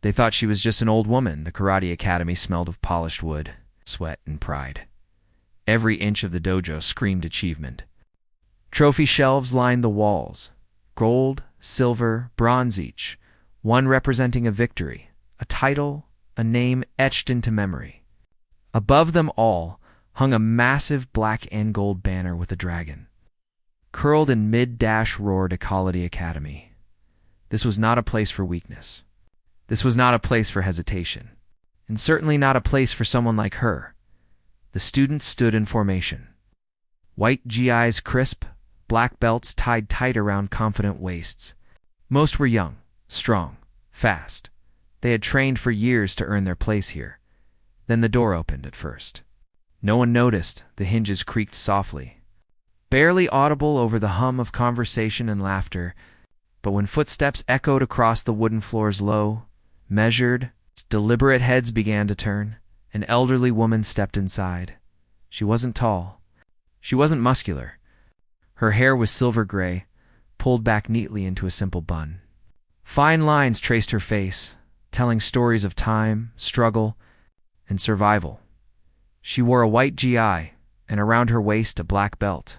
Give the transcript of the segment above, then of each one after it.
They thought she was just an old woman. The karate academy smelled of polished wood, sweat, and pride. Every inch of the dojo screamed achievement. Trophy shelves lined the walls, gold, silver, bronze each, one representing a victory, a title, a name etched into memory. Above them all hung a massive black and gold banner with a dragon. Curled in mid-dash roared Equality Academy. This was not a place for weakness. This was not a place for hesitation. And certainly not a place for someone like her. The students stood in formation. White GIs crisp, black belts tied tight around confident waists. Most were young, strong, fast. They had trained for years to earn their place here. Then the door opened at first. No one noticed. The hinges creaked softly, barely audible over the hum of conversation and laughter, but when footsteps echoed across the wooden floors low, measured, deliberate heads began to turn, an elderly woman stepped inside. She wasn't tall. She wasn't muscular. Her hair was silver gray, pulled back neatly into a simple bun. Fine lines traced her face, telling stories of time, struggle, and survival. She wore a white GI, and around her waist a black belt.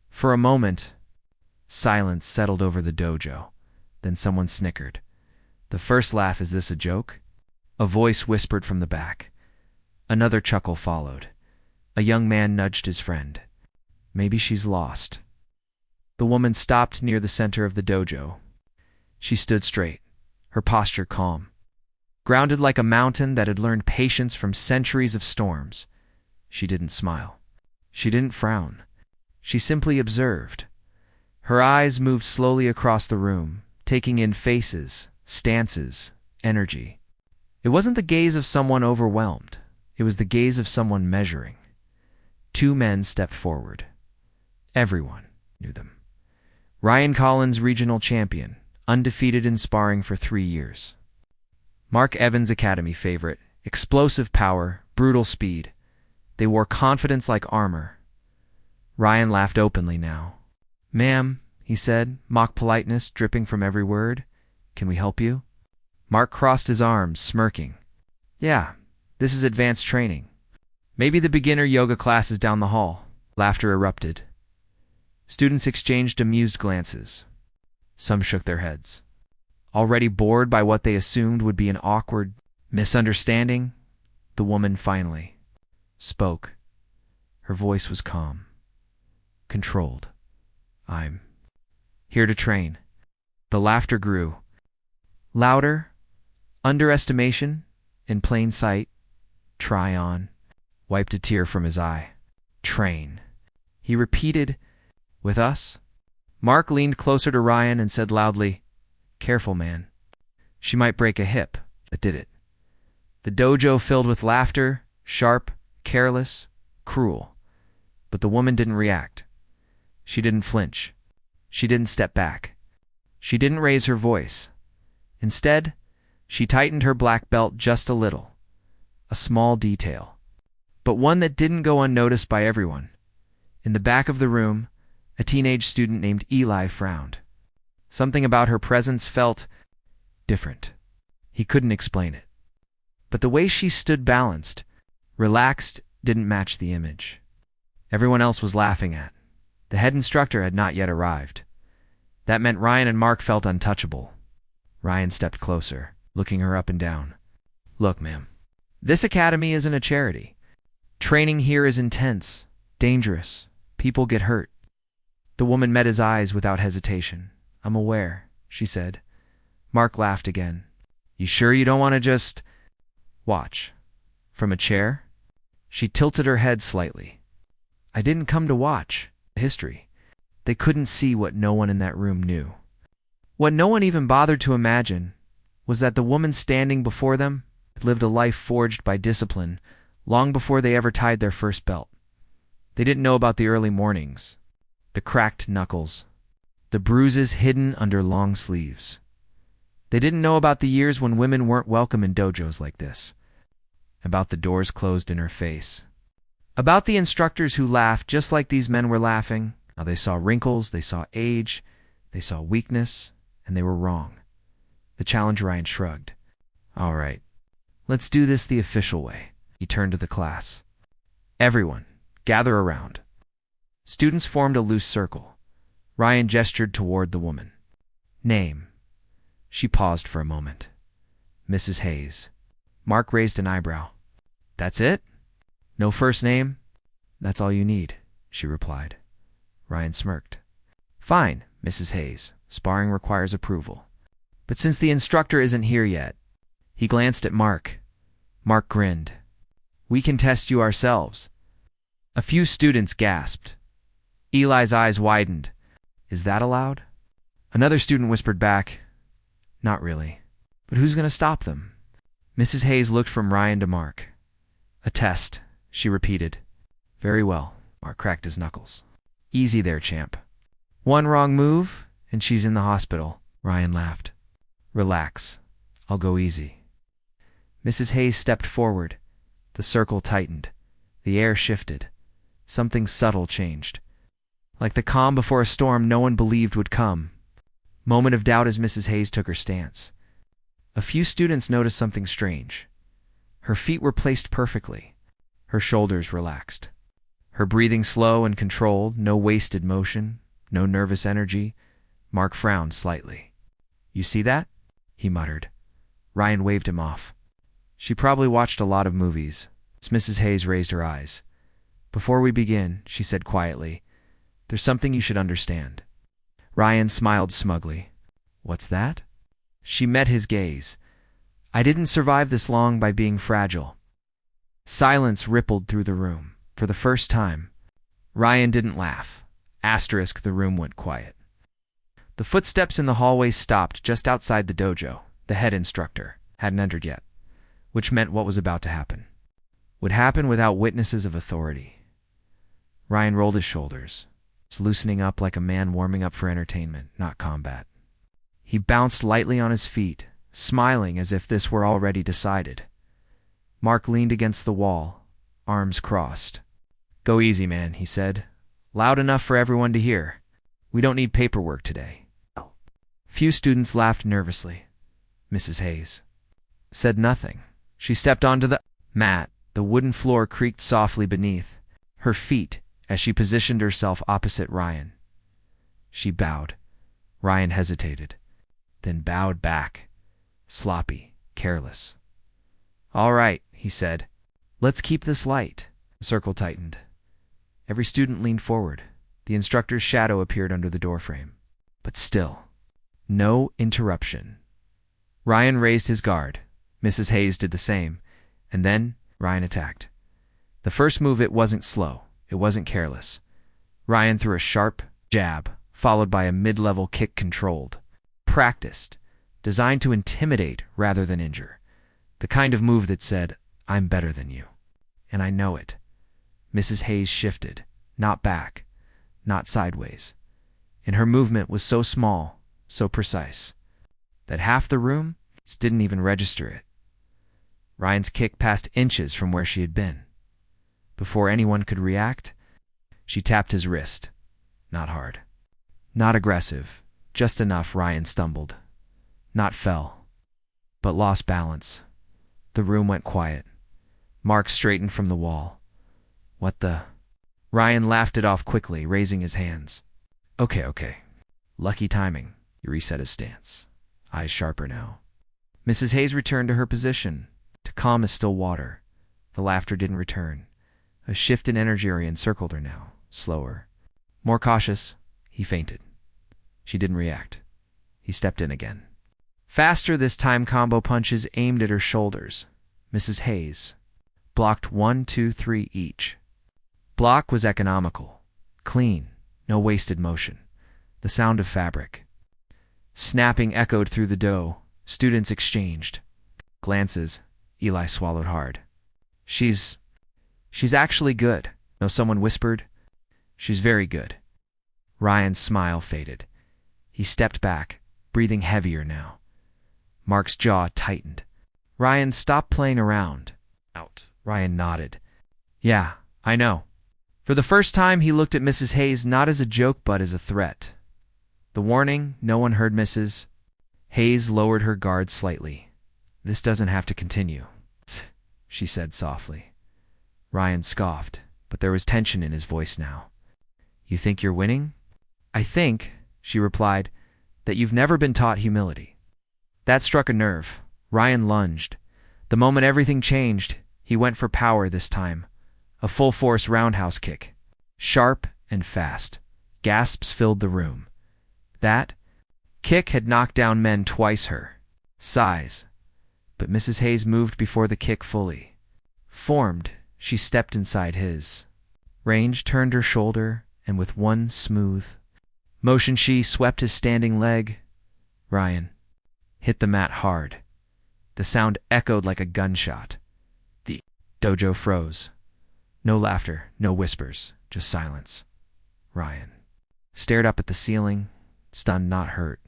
For a moment, silence settled over the dojo. Then someone snickered. The first laugh, "Is this a joke?" A voice whispered from the back. Another chuckle followed. A young man nudged his friend. "Maybe she's lost." The woman stopped near the center of the dojo. She stood straight, her posture calm. Grounded like a mountain that had learned patience from centuries of storms. She didn't smile. She didn't frown. She simply observed. Her eyes moved slowly across the room, taking in faces, stances, energy. It wasn't the gaze of someone overwhelmed. It was the gaze of someone measuring. Two men stepped forward. Everyone knew them. Ryan Collins, regional champion, undefeated in sparring for 3 years. Mark Evans, academy favorite, explosive power, brutal speed. They wore confidence like armor. Ryan laughed openly now. "Ma'am," he said, mock politeness dripping from every word. "Can we help you?" Mark crossed his arms, smirking. "Yeah, this is advanced training. Maybe the beginner yoga class is down the hall." Laughter erupted. Students exchanged amused glances. Some shook their heads. Already bored by what they assumed would be an awkward misunderstanding, the woman finally spoke. Her voice was calm, controlled. "I'm here to train." The laughter grew. Louder, underestimation, in plain sight. "Try on." Wiped a tear from his eye. "Train." He repeated, "With us?" Mark leaned closer to Ryan and said loudly, "Careful, man. She might break a hip." That did it. The dojo filled with laughter, sharp, careless, cruel. But the woman didn't react. She didn't flinch. She didn't step back. She didn't raise her voice. Instead, she tightened her black belt just a little. A small detail, but one that didn't go unnoticed by everyone. In the back of the room, a teenage student named Eli frowned. Something about her presence felt different. He couldn't explain it. But the way she stood balanced, relaxed, didn't match the image everyone else was laughing at. The head instructor had not yet arrived. That meant Ryan and Mark felt untouchable. Ryan stepped closer, looking her up and down. "Look, ma'am, this academy isn't a charity. Training here is intense, dangerous. People get hurt." The woman met his eyes without hesitation. "I'm aware," she said. Mark laughed again. "You sure you don't want to just watch from a chair?" She tilted her head slightly. "I didn't come to watch history." They couldn't see what no one in that room knew. What no one even bothered to imagine was that the woman standing before them had lived a life forged by discipline long before they ever tied their first belt. They didn't know about the early mornings, the cracked knuckles, the bruises hidden under long sleeves. They didn't know about the years when women weren't welcome in dojos like this, about the doors closed in her face, about the instructors who laughed just like these men were laughing. Now they saw wrinkles, they saw age, they saw weakness, and they were wrong. The challenge Ryan shrugged. All right, let's do this the official way. He turned to the class. Everyone, gather around. Students formed a loose circle. Ryan gestured toward the woman. Name. She paused for a moment. Mrs. Hayes. Mark raised an eyebrow. That's it? No first name? That's all you need, she replied. Ryan smirked. Fine, Mrs. Hayes. Sparring requires approval. But since the instructor isn't here yet, he glanced at Mark. Mark grinned. We can test you ourselves. A few students gasped. Eli's eyes widened. Is that allowed? Another student whispered back, not really. But who's going to stop them? Mrs. Hayes looked from Ryan to Mark. A test, she repeated. Very well. Mark cracked his knuckles. Easy there, champ. One wrong move, and she's in the hospital. Ryan laughed. Relax. I'll go easy. Mrs. Hayes stepped forward. The circle tightened. The air shifted. Something subtle changed. Like the calm before a storm no one believed would come. Moment of doubt as Mrs. Hayes took her stance. A few students noticed something strange. Her feet were placed perfectly. Her shoulders relaxed. Her breathing slow and controlled, no wasted motion, no nervous energy. Mark frowned slightly. You see that? He muttered. Ryan waved him off. She probably watched a lot of movies. Mrs. Hayes raised her eyes. Before we begin, she said quietly, there's something you should understand. Ryan smiled smugly. What's that? She met his gaze. I didn't survive this long by being fragile. Silence rippled through the room. For the first time, Ryan didn't laugh. Asterisk, the room went quiet. The footsteps in the hallway stopped just outside the dojo. The head instructor hadn't entered yet, which meant what was about to happen would happen without witnesses of authority. Ryan rolled his shoulders, loosening up like a man warming up for entertainment, not combat. He bounced lightly on his feet, smiling as if this were already decided. Mark leaned against the wall, arms crossed. Go easy, man, he said. Loud enough for everyone to hear. We don't need paperwork today. Few students laughed nervously. Mrs. Hayes said nothing. She stepped onto the mat. The wooden floor creaked softly beneath her feet as she positioned herself opposite Ryan. She bowed. Ryan hesitated, then bowed back, sloppy, careless. All right, he said. Let's keep this light. The circle tightened. Every student leaned forward. The instructor's shadow appeared under the doorframe. But still, no interruption. Ryan raised his guard. Mrs. Hayes did the same. And then Ryan attacked. The first move, it wasn't slow. It wasn't careless. Ryan threw a sharp jab, followed by a mid-level kick controlled, practiced, designed to intimidate rather than injure. The kind of move that said, I'm better than you. And I know it. Mrs. Hayes shifted, not back, not sideways. And her movement was so small, so precise, that half the room didn't even register it. Ryan's kick passed inches from where she had been. Before anyone could react, she tapped his wrist. Not hard. Not aggressive. Just enough. Ryan stumbled. Not fell, but lost balance. The room went quiet. Mark straightened from the wall. What the? Ryan laughed it off quickly, raising his hands. Okay. Lucky timing. He reset his stance. Eyes sharper now. Mrs. Hayes returned to her position, to calm as still water. The laughter didn't return. A shift in energy encircled her now, slower. More cautious, he feinted. She didn't react. He stepped in again. Faster this time, combo punches aimed at her shoulders. Mrs. Hayes blocked 1, 2, 3 each. Block was economical, clean, no wasted motion. The sound of fabric. Snapping echoed through the dough. Students exchanged glances. Eli swallowed hard. She's actually good. No, someone whispered. She's very good. Ryan's smile faded. He stepped back, breathing heavier now. Mark's jaw tightened. Ryan, stop playing around. Out. Ryan nodded. Yeah, I know. For the first time, he looked at Mrs. Hayes not as a joke but as a threat. The warning, no one heard Mrs. Hayes lowered her guard slightly. This doesn't have to continue, she said softly. Ryan scoffed, but there was tension in his voice now. You think you're winning? I think, she replied, that you've never been taught humility. That struck a nerve. Ryan lunged. The moment everything changed, he went for power this time. A full-force roundhouse kick. Sharp and fast. Gasps filled the room. That kick had knocked down men twice her size. But Mrs. Hayes moved before the kick fully formed. She stepped inside his range, turned her shoulder, and with one smooth motion she swept his standing leg. Ryan hit the mat hard. The sound echoed like a gunshot. The dojo froze. No laughter, no whispers, just silence. Ryan stared up at the ceiling, stunned, not hurt,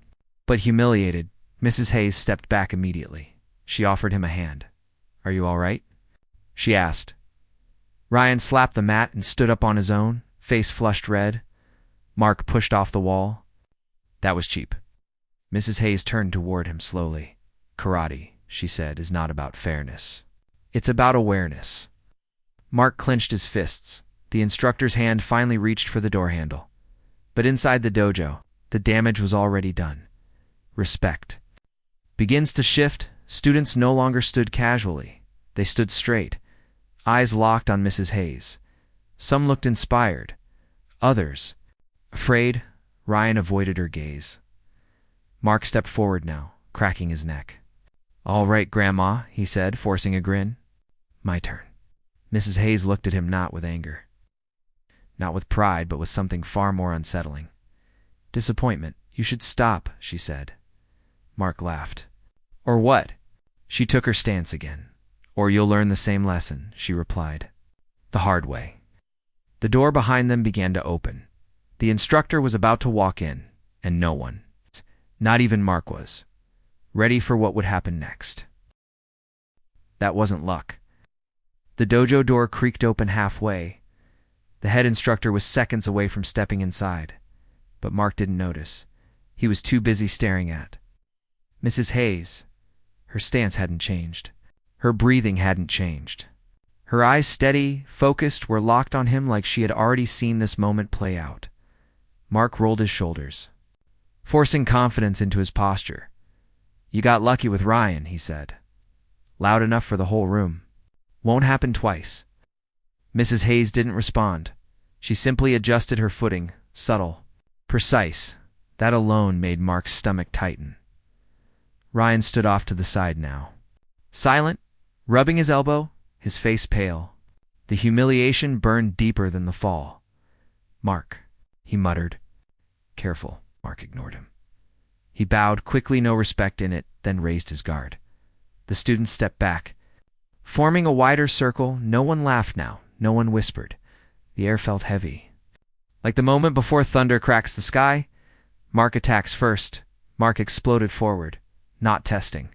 but humiliated. Mrs. Hayes stepped back immediately. She offered him a hand. Are you all right? She asked. Ryan slapped the mat and stood up on his own, face flushed red. Mark pushed off the wall. That was cheap. Mrs. Hayes turned toward him slowly. Karate, she said, is not about fairness. It's about awareness. Mark clenched his fists. The instructor's hand finally reached for the door handle. But inside the dojo, the damage was already done. Respect begins to shift. Students no longer stood casually. They stood straight, eyes locked on Mrs. Hayes. Some looked inspired. Others afraid. Ryan avoided her gaze. Mark stepped forward now, cracking his neck. All right, Grandma, he said, forcing a grin. My turn. Mrs. Hayes looked at him not with anger, not with pride, but with something far more unsettling. Disappointment. You should stop, she said. Mark laughed. Or what? She took her stance again. Or you'll learn the same lesson, she replied. The hard way. The door behind them began to open. The instructor was about to walk in, and no one, not even Mark, was ready for what would happen next. That wasn't luck. The dojo door creaked open halfway. The head instructor was seconds away from stepping inside, but Mark didn't notice. He was too busy staring at Mrs. Hayes. Her stance hadn't changed. Her breathing hadn't changed. Her eyes, steady, focused, were locked on him like she had already seen this moment play out. Mark rolled his shoulders, forcing confidence into his posture. You got lucky with Ryan, he said. Loud enough for the whole room. Won't happen twice. Mrs. Hayes didn't respond. She simply adjusted her footing, subtle, precise. That alone made Mark's stomach tighten. Ryan stood off to the side now, silent, rubbing his elbow, his face pale. The humiliation burned deeper than the fall. Mark, he muttered. Careful. Mark ignored him. He bowed quickly, no respect in it, then raised his guard. The students stepped back, forming a wider circle. No one laughed now. No one whispered. The air felt heavy. Like the moment before thunder cracks the sky, Mark attacks first. Mark exploded forward. Not testing.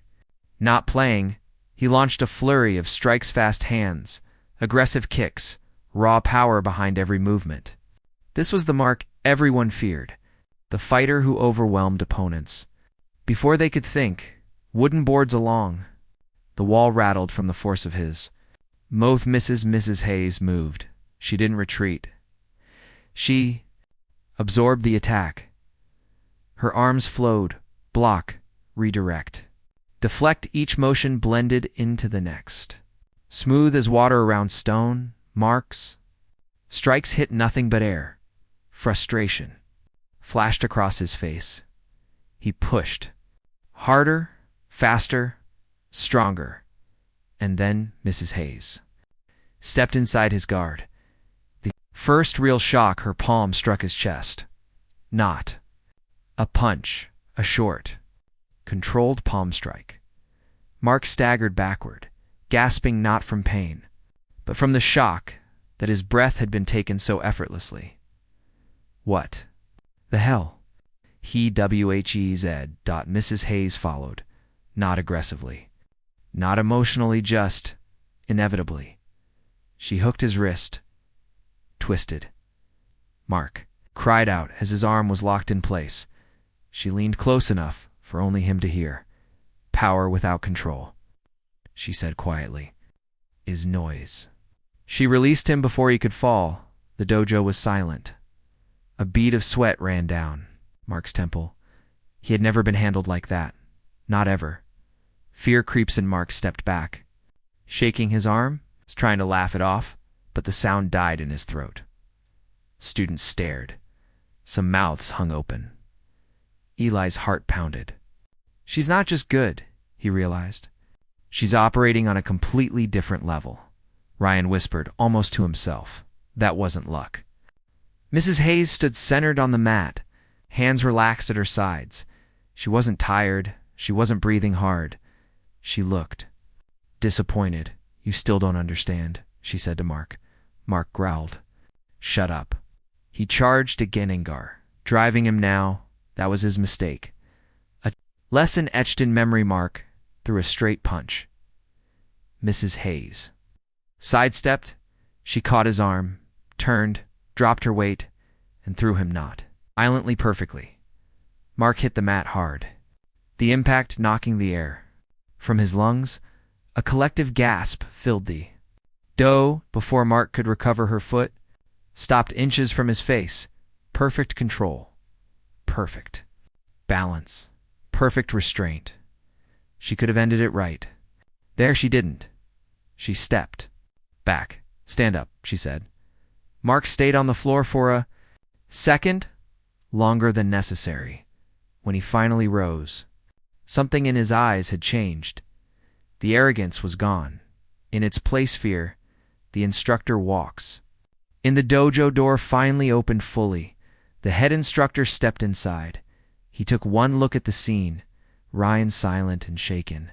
Not playing. He launched a flurry of strikes, fast hands, aggressive kicks, raw power behind every movement. This was the Mark everyone feared. The fighter who overwhelmed opponents. Before they could think, wooden boards along. The wall rattled from the force of his. Mrs. Hayes moved. She didn't retreat. She absorbed the attack. Her arms flowed, block, redirect, deflect. Each motion blended into the next. Smooth as water around stone, Mark's strikes hit nothing but air. Frustration flashed across his face. He pushed. Harder, faster, stronger. And then Mrs. Hayes stepped inside his guard. The first real shock, her palm struck his chest. Not a punch, a short, controlled palm strike. Mark staggered backward, gasping not from pain, but from the shock that his breath had been taken so effortlessly. What the hell? Mrs. Hayes followed, not aggressively, not emotionally, just inevitably. She hooked his wrist, twisted. Mark cried out as his arm was locked in place. She leaned close enough for only him to hear. Power without control. she said quietly, is noise. She released him before he could fall. The dojo was silent. A bead of sweat ran down Mark's temple. He had never been handled like that. Not ever. Fear creeps in. Mark stepped back, shaking his arm, trying to laugh it off, but the sound died in his throat. Students stared. Some mouths hung open. Eli's heart pounded. She's not just good, he realized. She's operating on a completely different level. Ryan whispered, almost to himself. That wasn't luck. Mrs. Hayes stood centered on the mat, hands relaxed at her sides. She wasn't tired. She wasn't breathing hard. She looked disappointed. You still don't understand, she said to Mark. Mark growled. Shut up. He charged at Genengar, driving him now. That was his mistake. A lesson etched in memory. Mark threw a straight punch. Mrs. Hayes sidestepped. She caught his arm, turned, dropped her weight, and threw him not violently, perfectly. Mark hit the mat hard, the impact knocking the air from his lungs. A collective gasp filled the dough before Mark could recover. Her foot stopped inches from his face. Perfect control. Perfect balance. Perfect restraint. She could have ended it right there. She didn't. She stepped back. Stand up, she said. Mark stayed on the floor for a second, longer than necessary. When he finally rose, something in his eyes had changed. The arrogance was gone. In its place, fear. The instructor walks. In the dojo door finally opened fully. The head instructor stepped inside. He took one look at the scene. Ryan silent and shaken.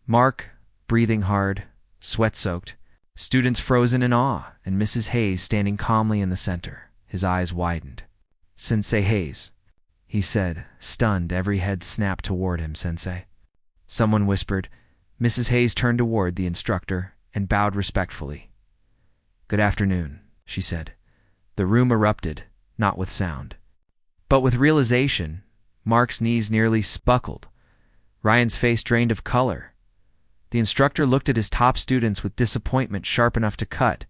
Mark breathing hard, sweat-soaked. Students frozen in awe, and Mrs. Hayes standing calmly in the center. His eyes widened. Sensei Hayes, he said, stunned. Every head snapped toward him. Sensei. Someone whispered. Mrs. Hayes turned toward the instructor and bowed respectfully. Good afternoon, she said. The room erupted, not with sound, but with realization. Mark's knees nearly buckled. Ryan's face drained of color. The instructor looked at his top students with disappointment sharp enough to cut.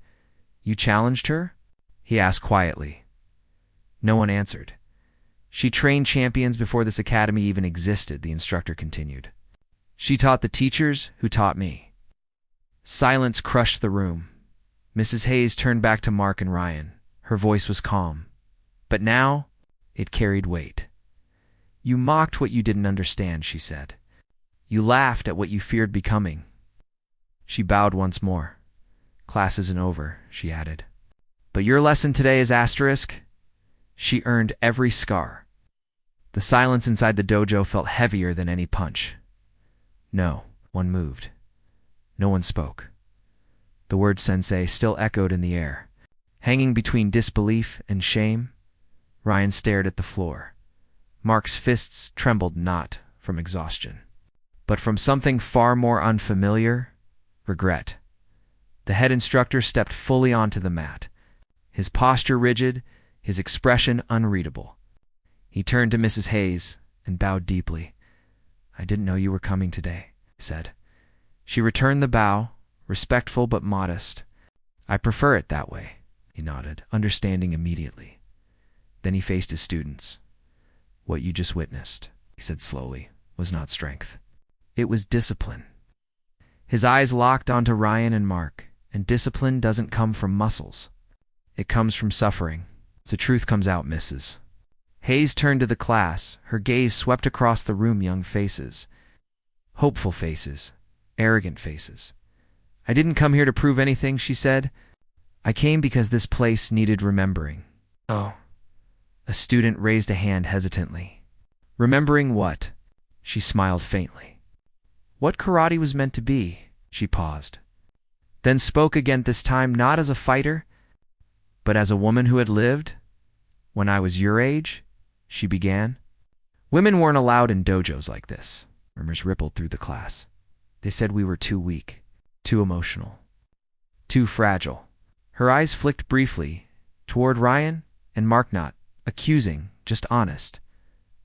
You challenged her? He asked quietly. No one answered. She trained champions before this academy even existed, the instructor continued. She taught the teachers who taught me. Silence crushed the room. Mrs. Hayes turned back to Mark and Ryan. Her voice was calm, but now it carried weight. You mocked what you didn't understand, she said. You laughed at what you feared becoming. She bowed once more. Class isn't over, she added. But your lesson today is asterisk. She earned every scar. The silence inside the dojo felt heavier than any punch. No one moved. No one spoke. The word sensei still echoed in the air. Hanging between disbelief and shame, Ryan stared at the floor. Mark's fists trembled not from exhaustion, but from something far more unfamiliar, regret. The head instructor stepped fully onto the mat, his posture rigid, his expression unreadable. He turned to Mrs. Hayes and bowed deeply. I didn't know you were coming today, he said. She returned the bow, respectful but modest. I prefer it that way, he nodded, understanding immediately. Then he faced his students. What you just witnessed, he said slowly, was not strength. It was discipline. His eyes locked onto Ryan and Mark, and discipline doesn't come from muscles. It comes from suffering. The truth comes out, Mrs. Hayes turned to the class. Her gaze swept across the room. Young faces. Hopeful faces. Arrogant faces. I didn't come here to prove anything, she said. I came because this place needed remembering. Oh. A student raised a hand hesitantly. Remembering what? She smiled faintly. What karate was meant to be, she paused. Then spoke again, this time not as a fighter, but as a woman who had lived. When I was your age, she began. Women weren't allowed in dojos like this. Murmurs rippled through the class. They said we were too weak, too emotional, too fragile. Her eyes flicked briefly toward Ryan and Mark, not accusing, just honest.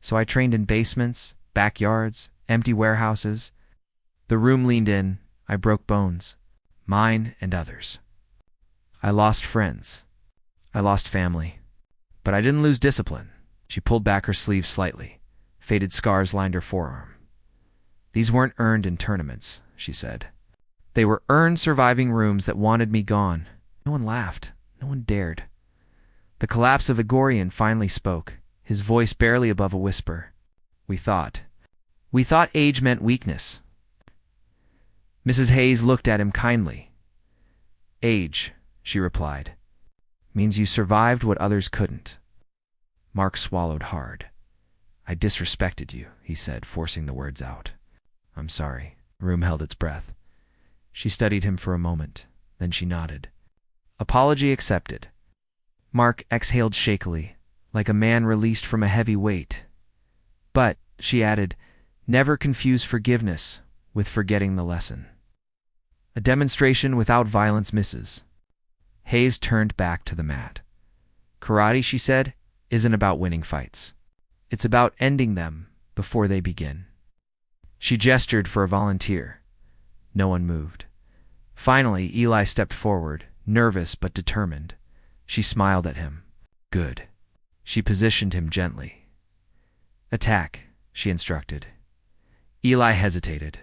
So I trained in basements, backyards, empty warehouses. The room leaned in, I broke bones, mine and others. I lost friends. I lost family. But I didn't lose discipline. She pulled back her sleeve slightly. Faded scars lined her forearm. These weren't earned in tournaments, she said. They were earned surviving rooms that wanted me gone. No one laughed. No one dared. The collapse of Igorian finally spoke, his voice barely above a whisper. We thought age meant weakness. Mrs. Hayes looked at him kindly. Age, she replied, means you survived what others couldn't. Mark swallowed hard. I disrespected you, he said, forcing the words out. I'm sorry. The room held its breath. She studied him for a moment. Then she nodded. Apology accepted. Mark exhaled shakily, like a man released from a heavy weight. But, she added, never confuse forgiveness with forgetting the lesson. A demonstration without violence misses. Hayes turned back to the mat. Karate, she said, isn't about winning fights. It's about ending them before they begin. She gestured for a volunteer. No one moved. Finally, Eli stepped forward, nervous but determined. She smiled at him. Good. She positioned him gently. Attack, she instructed. Eli hesitated.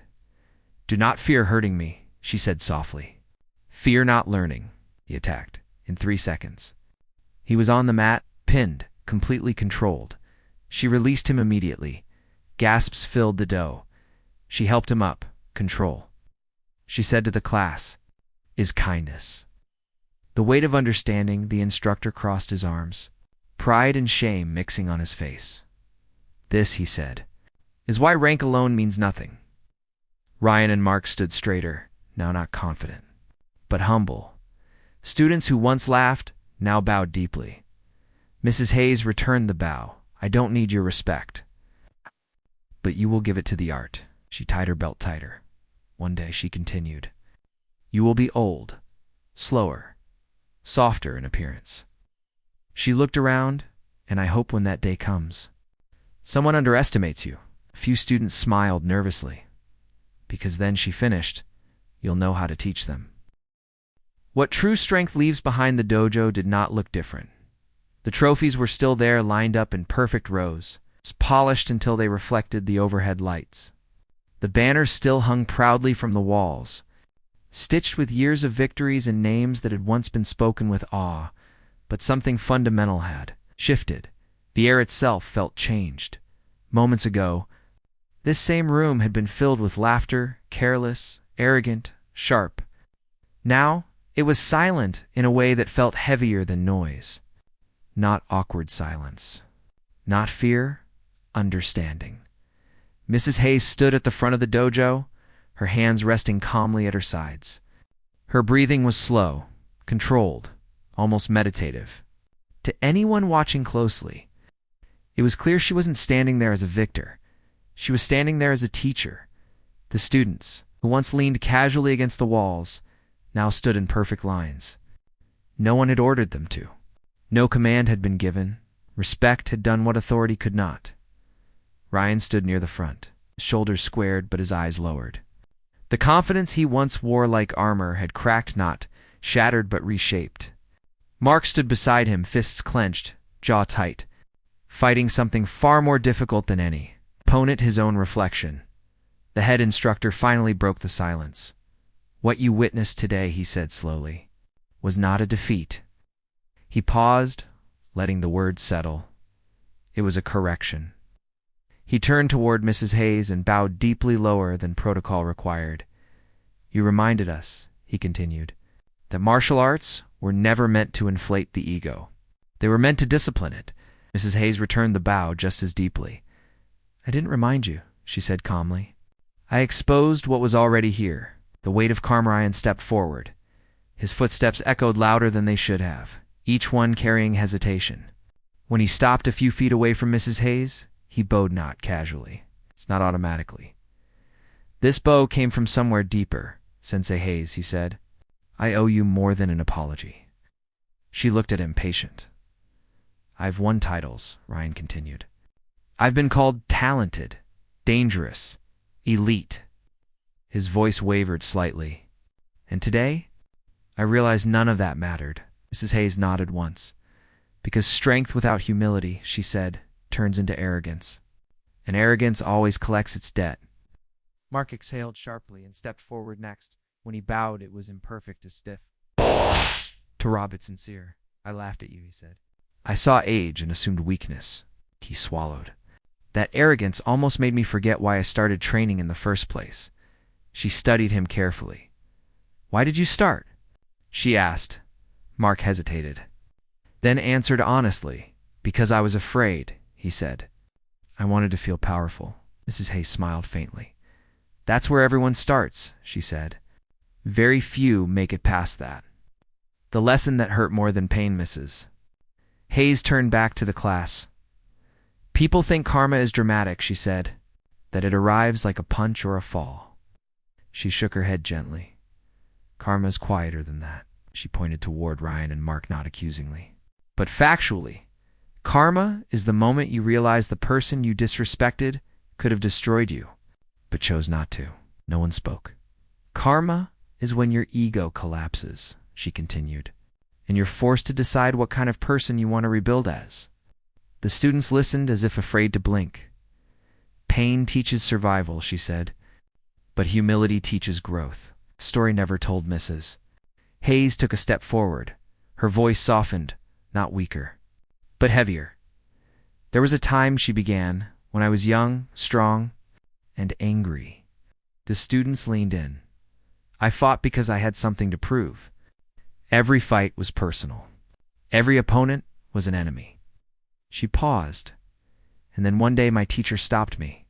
Do not fear hurting me, she said softly. Fear not learning, he attacked, in 3 seconds. He was on the mat, pinned, completely controlled. She released him immediately. Gasps filled the dough. She helped him up. Control. She said to the class, is kindness. The weight of understanding, the instructor crossed his arms, pride and shame mixing on his face. This, he said, is why rank alone means nothing. Ryan and Mark stood straighter, now not confident, but humble. Students who once laughed now bowed deeply. Mrs. Hayes returned the bow. I don't need your respect. But you will give it to the art. She tied her belt tighter. One day, she continued, you will be old, slower, softer in appearance. She looked around, and I hope when that day comes, someone underestimates you. A few students smiled nervously. Because then, she finished, you'll know how to teach them. What true strength leaves behind the dojo did not look different. The trophies were still there, lined up in perfect rows, polished until they reflected the overhead lights. The banners still hung proudly from the walls, stitched with years of victories and names that had once been spoken with awe, but something fundamental had shifted. The air itself felt changed. Moments ago, this same room had been filled with laughter, careless, arrogant, sharp. Now, it was silent in a way that felt heavier than noise. Not awkward silence. Not fear, understanding. Mrs. Hayes stood at the front of the dojo, her hands resting calmly at her sides. Her breathing was slow, controlled, almost meditative. To anyone watching closely, it was clear she wasn't standing there as a victor. She was standing there as a teacher. The students, who once leaned casually against the walls, now stood in perfect lines. No one had ordered them to. No command had been given. Respect had done what authority could not. Ryan stood near the front, his shoulders squared but his eyes lowered. The confidence he once wore like armor had cracked not, shattered but reshaped. Mark stood beside him, fists clenched, jaw tight, fighting something far more difficult than any opponent, his own reflection. The head instructor finally broke the silence. What you witnessed today, he said slowly, was not a defeat. He paused, letting the words settle. It was a correction. He turned toward Mrs. Hayes and bowed deeply lower than protocol required. You reminded us, he continued, that martial arts were never meant to inflate the ego. They were meant to discipline it. Mrs. Hayes returned the bow just as deeply. I didn't remind you, she said calmly. I exposed what was already here. The weight of Carmarion stepped forward. His footsteps echoed louder than they should have, each one carrying hesitation. When he stopped a few feet away from Mrs. Hayes, he bowed not casually. It's not automatically. This bow came from somewhere deeper, Sensei Hayes, he said. I owe you more than an apology. She looked at him, patient. I've won titles, Ryan continued. I've been called talented, dangerous, elite. His voice wavered slightly. And today, I realized none of that mattered. Mrs. Hayes nodded once. Because strength without humility, she said, turns into arrogance. And arrogance always collects its debt. Mark exhaled sharply and stepped forward next. When he bowed, it was imperfect as stiff. To rob it sincere. I laughed at you, he said. I saw age and assumed weakness. He swallowed. That arrogance almost made me forget why I started training in the first place. She studied him carefully. Why did you start? She asked. Mark hesitated. Then answered honestly. Because I was afraid, he said. I wanted to feel powerful. Mrs. Hayes smiled faintly. That's where everyone starts, she said. Very few make it past that. The lesson that hurt more than pain, Mrs. Hayes turned back to the class. People think karma is dramatic, she said, that it arrives like a punch or a fall. She shook her head gently. Karma's quieter than that. She pointed toward Ryan and Mark not accusingly. But factually, karma is the moment you realize the person you disrespected could have destroyed you, but chose not to. No one spoke. Karma is when your ego collapses, she continued, and you're forced to decide what kind of person you want to rebuild as. The students listened as if afraid to blink. Pain teaches survival, she said, but humility teaches growth. Story never told, Mrs. Hayes took a step forward. Her voice softened, not weaker, but heavier. There was a time, she began, when I was young, strong, and angry. The students leaned in. I fought because I had something to prove. Every fight was personal. Every opponent was an enemy. She paused, and then one day my teacher stopped me.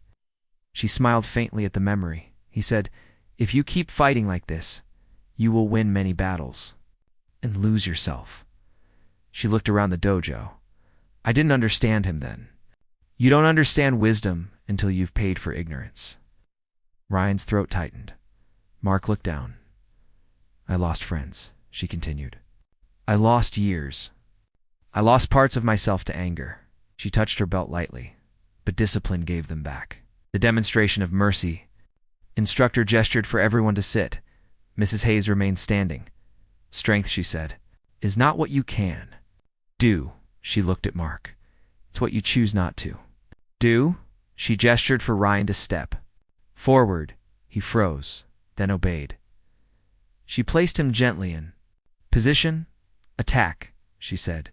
She smiled faintly at the memory. He said, if you keep fighting like this, you will win many battles and lose yourself. She looked around the dojo. I didn't understand him then. You don't understand wisdom until you've paid for ignorance. Ryan's throat tightened. Mark looked down. I lost friends, she continued. I lost years. I lost parts of myself to anger. She touched her belt lightly, but discipline gave them back. The demonstration of mercy. Instructor gestured for everyone to sit. Mrs. Hayes remained standing. Strength, she said, is not what you can do. She looked at Mark. It's what you choose not to do. She gestured for Ryan to step forward. He froze, then obeyed. She placed him gently in position. Attack, she said.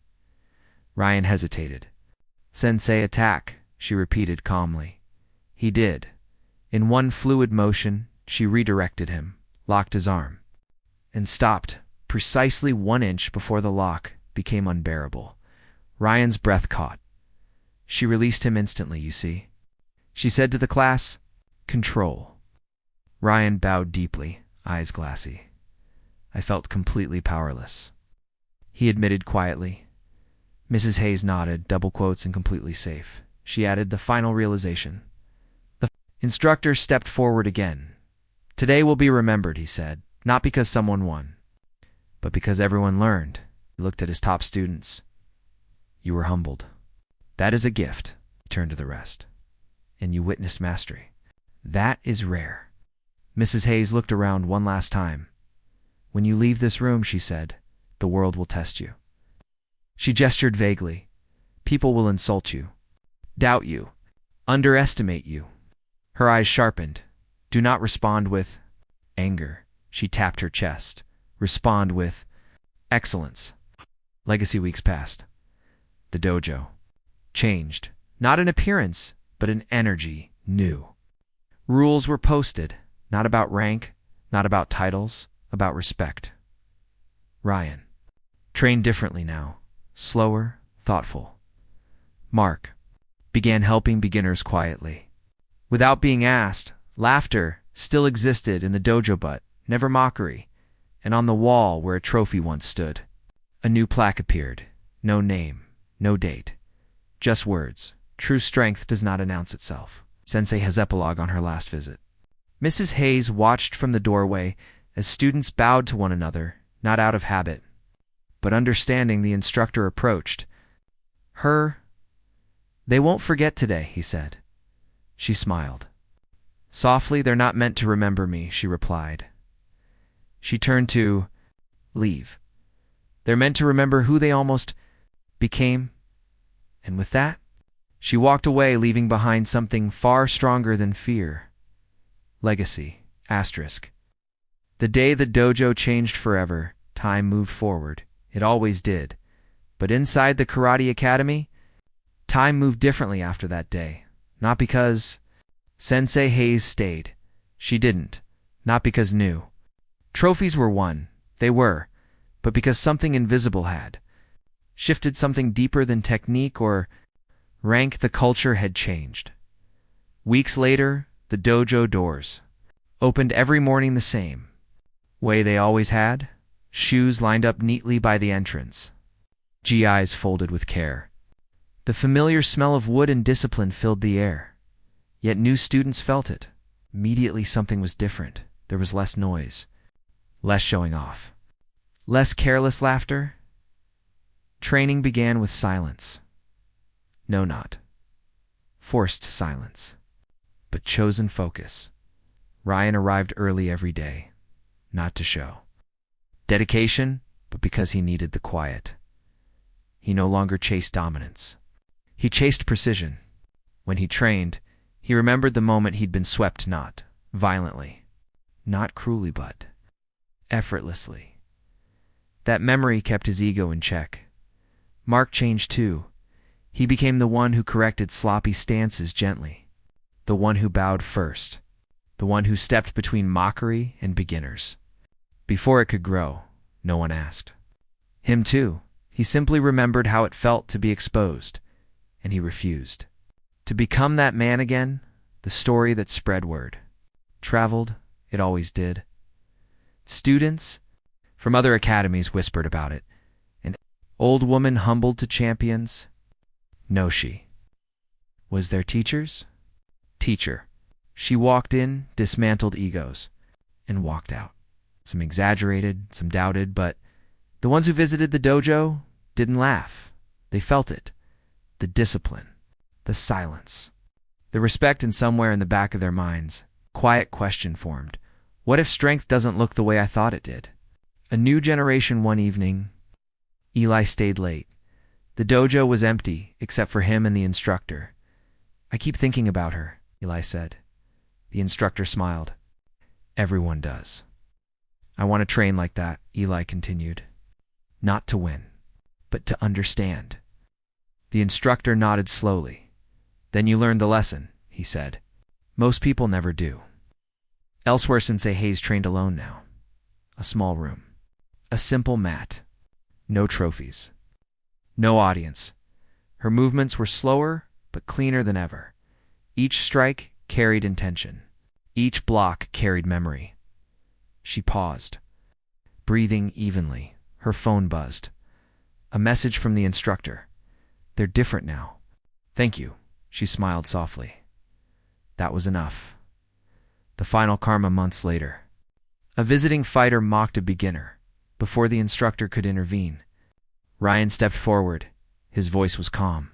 Ryan hesitated. Sensei, attack, she repeated calmly. He did. In one fluid motion, she redirected him, locked his arm, and stopped precisely 1 inch before the lock became unbearable. Ryan's breath caught. She released him instantly, you see. She said to the class, control. Ryan bowed deeply, eyes glassy. I felt completely powerless. He admitted quietly. Mrs. Hayes nodded, double quotes, and completely safe. She added the final realization. The instructor stepped forward again. Today will be remembered, he said, not because someone won, but because everyone learned. He looked at his top students. You were humbled. That is a gift. He turned to the rest. And you witnessed mastery. That is rare. Mrs. Hayes looked around one last time. When you leave this room, she said, the world will test you. She gestured vaguely. People will insult you, doubt you, underestimate you. Her eyes sharpened. Do not respond with anger. She tapped her chest. Respond with excellence. Legacy weeks passed. The dojo changed, not in appearance, but in energy, new. Rules were posted, not about rank, not about titles, about respect. Ryan trained differently now, slower, thoughtful. Mark began helping beginners quietly. Without being asked, laughter still existed in the dojo, but never mockery, and on the wall where a trophy once stood, a new plaque appeared. No name, no date, just words. True strength does not announce itself. Sensei has epilogue on her last visit. Mrs. Hayes watched from the doorway as students bowed to one another, not out of habit, but understanding the instructor approached. They won't forget today, he said. She smiled. Softly, "They're not meant to remember me," she replied. She turned to leave. "They're meant to remember who they almost became." And with that, she walked away, leaving behind something far stronger than fear. Legacy. Asterisk. The day the dojo changed forever, time moved forward. It always did. But inside the Karate Academy, time moved differently after that day. Not because Sensei Hayes stayed. She didn't. Not because new trophies were won. They were. But because something invisible had shifted, something deeper than technique or rank. The culture had changed. Weeks later, the dojo doors opened every morning the same way they always had. Shoes lined up neatly by the entrance. GIs folded with care. The familiar smell of wood and discipline filled the air. Yet new students felt it. Immediately something was different. There was less noise, less showing off, less careless laughter. Training began with silence. No, not forced silence, but chosen focus. Ryan arrived early every day, not to show dedication, but because he needed the quiet. He no longer chased dominance. He chased precision. When he trained, he remembered the moment he'd been swept, not violently, not cruelly, but effortlessly. That memory kept his ego in check. Mark changed too. He became the one who corrected sloppy stances gently, the one who bowed first, the one who stepped between mockery and beginners. Before it could grow, no one asked him to. He simply remembered how it felt to be exposed, and he refused to become that man again. The story that spread word traveled. It always did. Students from other academies whispered about it. An old woman humbled to champions. No, she was their teacher's teacher. She walked in, dismantled egos, and walked out. Some exaggerated, some doubted, but the ones who visited the dojo didn't laugh. They felt it. The discipline, the silence, the respect, and somewhere in the back of their minds, quiet question formed. What if strength doesn't look the way I thought it did? A new generation. One evening, Eli stayed late. The dojo was empty, except for him and the instructor. "I keep thinking about her," Eli said. The instructor smiled. "Everyone does." "I want to train like that," Eli continued. "Not to win, but to understand." The instructor nodded slowly. "Then you learned the lesson," he said. "Most people never do." Elsewhere, Sensei Hayes trained alone now. A small room. A simple mat. No trophies. No audience. Her movements were slower, but cleaner than ever. Each strike carried intention. Each block carried memory. She paused, breathing evenly. Her phone buzzed. A message from the instructor. "They're different now." "Thank you," she smiled softly. That was enough. The final karma months later. A visiting fighter mocked a beginner. Before the instructor could intervene, Ryan stepped forward. His voice was calm.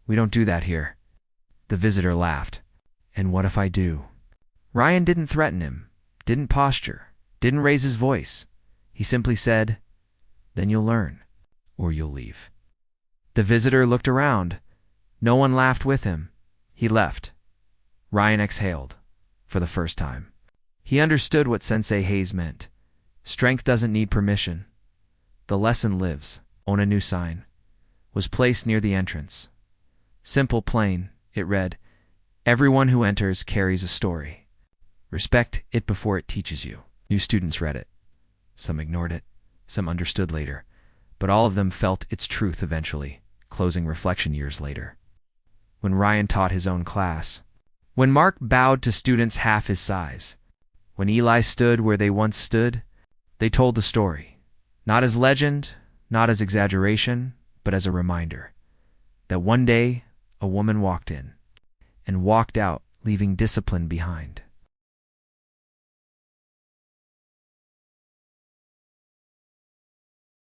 "We don't do that here." The visitor laughed. "And what if I do?" Ryan didn't threaten him, didn't posture, didn't raise his voice. He simply said, "Then you'll learn, or you'll leave." The visitor looked around. No one laughed with him. He left. Ryan exhaled. For the first time, he understood what Sensei Hayes meant. Strength doesn't need permission. The lesson lives. On a new sign was placed near the entrance. Simple, plain, it read, "Everyone who enters carries a story. Respect it before it teaches you." New students read it. Some ignored it. Some understood later. But all of them felt its truth eventually, closing reflection years later. When Ryan taught his own class, when Mark bowed to students half his size, when Eli stood where they once stood, they told the story, not as legend, not as exaggeration, but as a reminder that one day a woman walked in and walked out, leaving discipline behind.